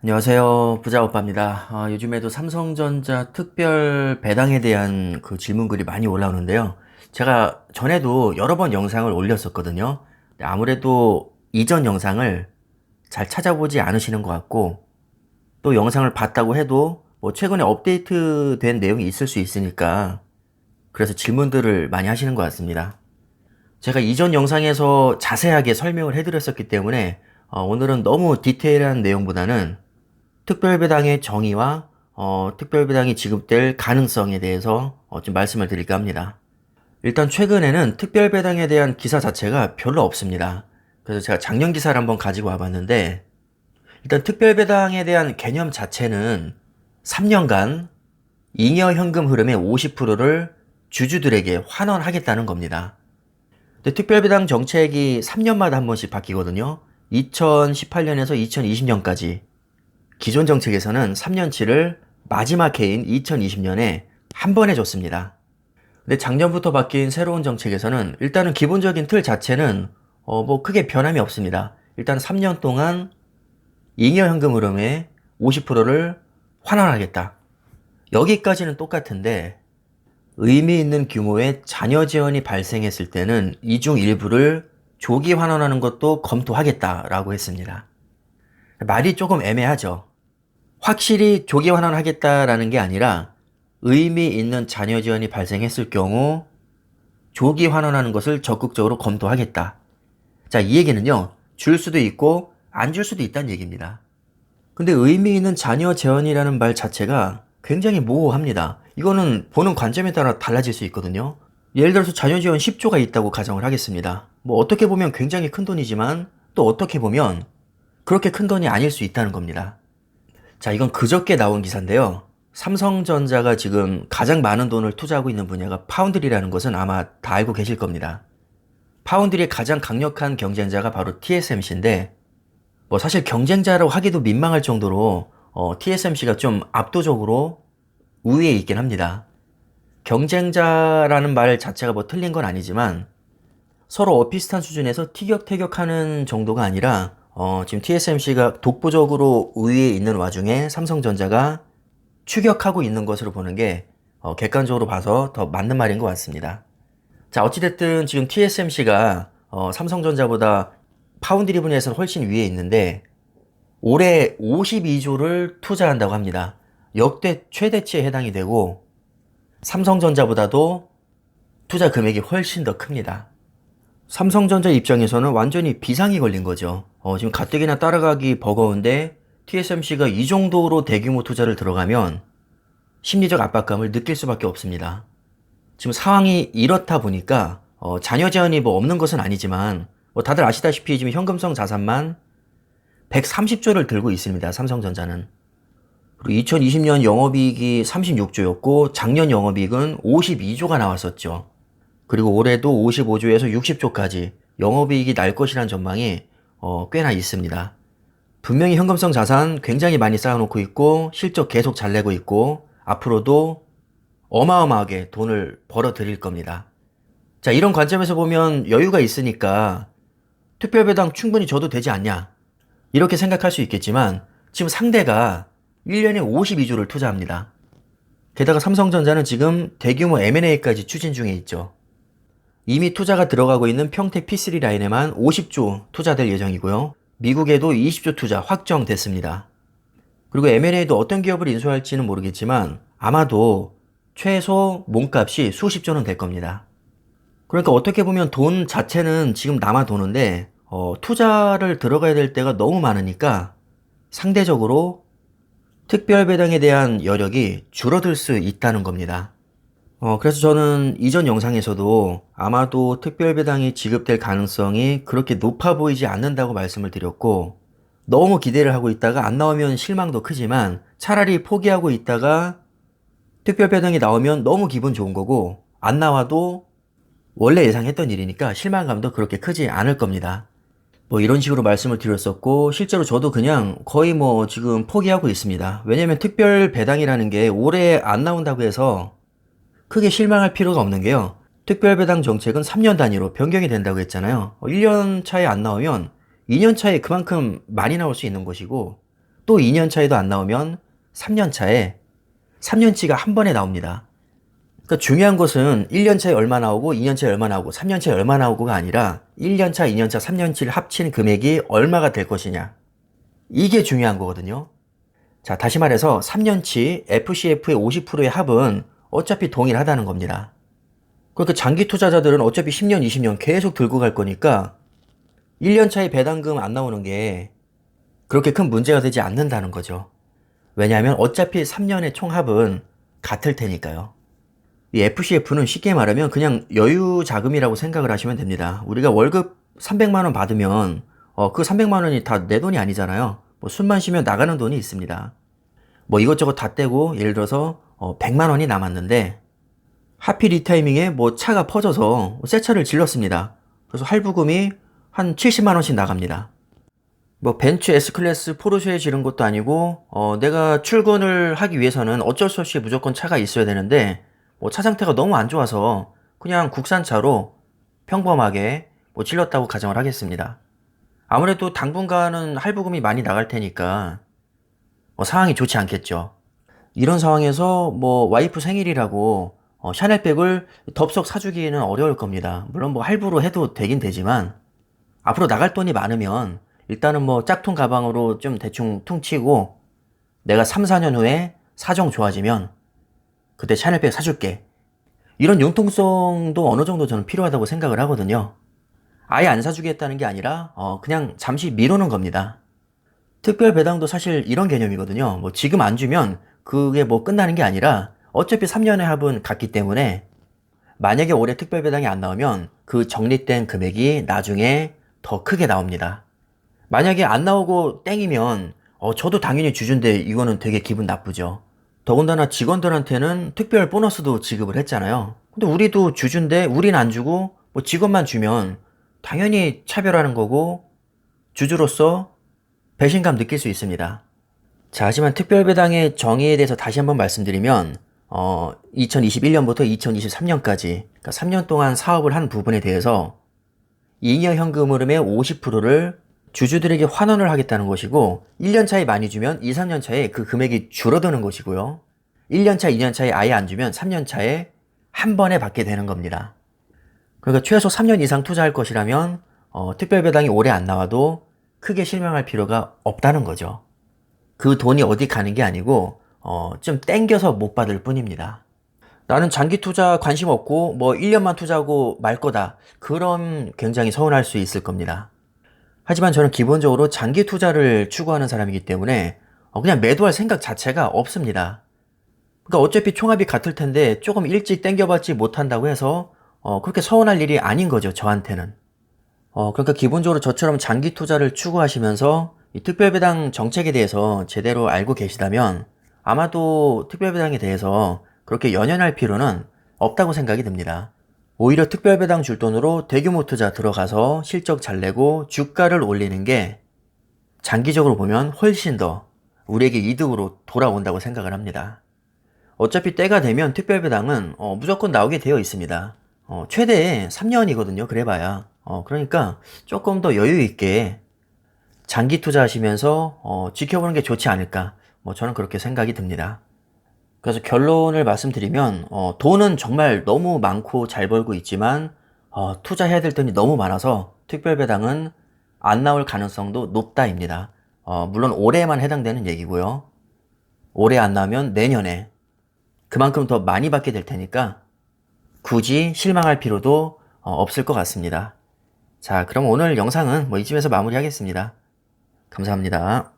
안녕하세요. 부자오빠입니다. 요즘에도 삼성전자 특별 배당에 대한 그 질문글이 많이 올라오는데요. 제가 전에도 여러 번 영상을 올렸었거든요. 근데 아무래도 이전 영상을 잘 찾아보지 않으시는 것 같고, 또 영상을 봤다고 해도 뭐 최근에 업데이트된 내용이 있을 수 있으니까, 그래서 질문들을 많이 하시는 것 같습니다. 제가 이전 영상에서 자세하게 설명을 해드렸었기 때문에, 오늘은 너무 디테일한 내용보다는 특별배당의 정의와 특별배당이 지급될 가능성에 대해서 좀 말씀을 드릴까 합니다. 일단 최근에는 특별배당에 대한 기사 자체가 별로 없습니다. 그래서 제가 작년 기사를 한번 가지고 와봤는데, 일단 특별배당에 대한 개념 자체는 3년간 잉여 현금 흐름의 50%를 주주들에게 환원하겠다는 겁니다. 근데 특별배당 정책이 3년마다 한 번씩 바뀌거든요. 2018년에서 2020년까지 기존 정책에서는 3년치를 마지막 해인 2020년에 한 번 해줬습니다. 근데 작년부터 바뀐 새로운 정책에서는 일단은 기본적인 틀 자체는 뭐 크게 변함이 없습니다. 일단 3년 동안 잉여 현금 흐름의 50%를 환원하겠다. 여기까지는 똑같은데 의미 있는 규모의 자녀 재원이 발생했을 때는 이 중 일부를 조기 환원하는 것도 검토하겠다라고 했습니다. 말이 조금 애매하죠. 확실히 조기 환원하겠다라는 게 아니라 의미 있는 자녀 지원이 발생했을 경우 조기 환원하는 것을 적극적으로 검토하겠다. 자, 이 얘기는요, 줄 수도 있고 안 줄 수도 있다는 얘기입니다. 근데 의미 있는 자녀 재원이라는 말 자체가 굉장히 모호합니다. 이거는 보는 관점에 따라 달라질 수 있거든요. 예를 들어서 자녀 지원 10조가 있다고 가정을 하겠습니다. 뭐 어떻게 보면 굉장히 큰 돈이지만 또 어떻게 보면 그렇게 큰 돈이 아닐 수 있다는 겁니다. 자, 이건 그저께 나온 기사인데요. 삼성전자가 지금 가장 많은 돈을 투자하고 있는 분야가 파운드리라는 것은 아마 다 알고 계실 겁니다. 파운드리의 가장 강력한 경쟁자가 바로 TSMC인데, 뭐 사실 경쟁자라고 하기도 민망할 정도로 TSMC가 좀 압도적으로 우위에 있긴 합니다. 경쟁자라는 말 자체가 뭐 틀린 건 아니지만 서로 비슷한 수준에서 티격태격하는 정도가 아니라 지금 TSMC가 독보적으로 우위에 있는 와중에 삼성전자가 추격하고 있는 것으로 보는 게 객관적으로 봐서 더 맞는 말인 것 같습니다. 자, 어찌됐든 지금 TSMC가 삼성전자보다 파운드리 분야에서는 훨씬 위에 있는데 올해 52조를 투자한다고 합니다. 역대 최대치에 해당이 되고 삼성전자보다도 투자 금액이 훨씬 더 큽니다. 삼성전자 입장에서는 완전히 비상이 걸린 거죠. 지금 가뜩이나 따라가기 버거운데 TSMC가 이 정도로 대규모 투자를 들어가면 심리적 압박감을 느낄 수밖에 없습니다. 지금 상황이 이렇다 보니까 자녀 제한이 뭐 없는 것은 아니지만 뭐 다들 아시다시피 지금 현금성 자산만 130조를 들고 있습니다. 삼성전자는. 그리고 2020년 영업이익이 36조였고 작년 영업이익은 52조가 나왔었죠. 그리고 올해도 55조에서 60조까지 영업이익이 날 것이란 전망이 꽤나 있습니다. 분명히 현금성 자산 굉장히 많이 쌓아놓고 있고 실적 계속 잘 내고 있고 앞으로도 어마어마하게 돈을 벌어 들일 겁니다. 자, 이런 관점에서 보면 여유가 있으니까 특별배당 충분히 줘도 되지 않냐 이렇게 생각할 수 있겠지만 지금 상대가 1년에 52조를 투자합니다. 게다가 삼성전자는 지금 대규모 M&A까지 추진 중에 있죠. 이미 투자가 들어가고 있는 평택 P3 라인에만 50조 투자될 예정이고요. 미국에도 20조 투자 확정됐습니다. 그리고 M&A도 어떤 기업을 인수할지는 모르겠지만 아마도 최소 몸값이 수십 조는 될 겁니다. 그러니까 어떻게 보면 돈 자체는 지금 남아 도는데 투자를 들어가야 될 때가 너무 많으니까 상대적으로 특별배당에 대한 여력이 줄어들 수 있다는 겁니다. 그래서 저는 이전 영상에서도 아마도 특별배당이 지급될 가능성이 그렇게 높아 보이지 않는다고 말씀을 드렸고, 너무 기대를 하고 있다가 안 나오면 실망도 크지만 차라리 포기하고 있다가 특별배당이 나오면 너무 기분 좋은 거고, 안 나와도 원래 예상했던 일이니까 실망감도 그렇게 크지 않을 겁니다. 뭐 이런 식으로 말씀을 드렸었고, 실제로 저도 그냥 거의 뭐 지금 포기하고 있습니다. 왜냐면 특별배당이라는 게 올해 안 나온다고 해서 크게 실망할 필요가 없는 게요. 특별배당 정책은 3년 단위로 변경이 된다고 했잖아요. 1년 차에 안 나오면 2년 차에 그만큼 많이 나올 수 있는 것이고 또 2년 차에도 안 나오면 3년 차에 3년치가 한 번에 나옵니다. 그러니까 중요한 것은 1년 차에 얼마 나오고 2년 차에 얼마 나오고 3년 차에 얼마 나오고가 아니라 1년 차, 2년 차, 3년치를 합친 금액이 얼마가 될 것이냐. 이게 중요한 거거든요. 자, 다시 말해서 3년치 FCF의 50%의 합은 어차피 동일하다는 겁니다. 그러니까 장기 투자자들은 어차피 10년, 20년 계속 들고 갈 거니까 1년 차에 배당금 안 나오는 게 그렇게 큰 문제가 되지 않는다는 거죠. 왜냐하면 어차피 3년의 총합은 같을 테니까요. 이 FCF는 쉽게 말하면 그냥 여유 자금이라고 생각을 하시면 됩니다. 우리가 월급 300만 원 받으면 그 300만 원이 다 내 돈이 아니잖아요. 뭐 숨만 쉬면 나가는 돈이 있습니다. 뭐 이것저것 다 떼고 예를 들어서 100만 원이 남았는데 하필 이 타이밍에 뭐 차가 퍼져서 새 차를 질렀습니다. 그래서 할부금이 한 70만 원씩 나갑니다. 뭐 벤츠 S클래스 포르쉐에 지른 것도 아니고 내가 출근을 하기 위해서는 어쩔 수 없이 무조건 차가 있어야 되는데 뭐 차 상태가 너무 안 좋아서 그냥 국산차로 평범하게 뭐 질렀다고 가정을 하겠습니다. 아무래도 당분간은 할부금이 많이 나갈 테니까 상황이 좋지 않겠죠. 이런 상황에서 뭐 와이프 생일이라고 샤넬백을 덥석 사주기는 어려울 겁니다. 물론 뭐 할부로 해도 되긴 되지만 앞으로 나갈 돈이 많으면 일단은 뭐 짝퉁 가방으로 좀 대충 퉁치고 내가 3, 4년 후에 사정 좋아지면 그때 샤넬백 사줄게. 이런 융통성도 어느 정도 저는 필요하다고 생각을 하거든요. 아예 안 사주겠다는 게 아니라 그냥 잠시 미루는 겁니다. 특별 배당도 사실 이런 개념이거든요. 뭐 지금 안 주면 그게 뭐 끝나는 게 아니라 어차피 3년의 합은 같기 때문에 만약에 올해 특별 배당이 안 나오면 그 적립된 금액이 나중에 더 크게 나옵니다. 만약에 안 나오고 땡이면 저도 당연히 주주인데 이거는 되게 기분 나쁘죠. 더군다나 직원들한테는 특별 보너스도 지급을 했잖아요. 근데 우리도 주주인데 우린 안 주고 뭐 직원만 주면 당연히 차별하는 거고 주주로서 배신감 느낄 수 있습니다. 자, 하지만 특별배당의 정의에 대해서 다시 한번 말씀드리면 2021년부터 2023년까지 그러니까 3년 동안 사업을 한 부분에 대해서 잉여 현금 흐름의 50%를 주주들에게 환원을 하겠다는 것이고 1년 차에 많이 주면 2, 3년 차에 그 금액이 줄어드는 것이고요. 1년 차, 2년 차에 아예 안 주면 3년 차에 한 번에 받게 되는 겁니다. 그러니까 최소 3년 이상 투자할 것이라면 특별배당이 오래 안 나와도 크게 실망할 필요가 없다는 거죠. 그 돈이 어디 가는 게 아니고 좀 땡겨서 못 받을 뿐입니다. 나는 장기 투자 관심 없고 뭐 1년만 투자하고 말 거다. 그럼 굉장히 서운할 수 있을 겁니다. 하지만 저는 기본적으로 장기 투자를 추구하는 사람이기 때문에 그냥 매도할 생각 자체가 없습니다. 그러니까 어차피 총합이 같을 텐데 조금 일찍 땡겨받지 못한다고 해서 그렇게 서운할 일이 아닌 거죠, 저한테는. 그러니까 기본적으로 저처럼 장기 투자를 추구하시면서 이 특별배당 정책에 대해서 제대로 알고 계시다면 아마도 특별배당에 대해서 그렇게 연연할 필요는 없다고 생각이 듭니다. 오히려 특별배당 줄 돈으로 대규모 투자 들어가서 실적 잘 내고 주가를 올리는 게 장기적으로 보면 훨씬 더 우리에게 이득으로 돌아온다고 생각을 합니다. 어차피 때가 되면 특별배당은 무조건 나오게 되어 있습니다. 최대 3년이거든요. 그래봐야. 그러니까 조금 더 여유 있게 장기 투자하시면서 지켜보는 게 좋지 않을까. 뭐 저는 그렇게 생각이 듭니다. 그래서 결론을 말씀드리면 돈은 정말 너무 많고 잘 벌고 있지만 투자해야 될 돈이 너무 많아서 특별배당은 안 나올 가능성도 높다입니다. 물론 올해만 해당되는 얘기고요. 올해 안 나오면 내년에 그만큼 더 많이 받게 될 테니까 굳이 실망할 필요도 없을 것 같습니다. 자, 그럼 오늘 영상은 뭐 이쯤에서 마무리하겠습니다. 감사합니다.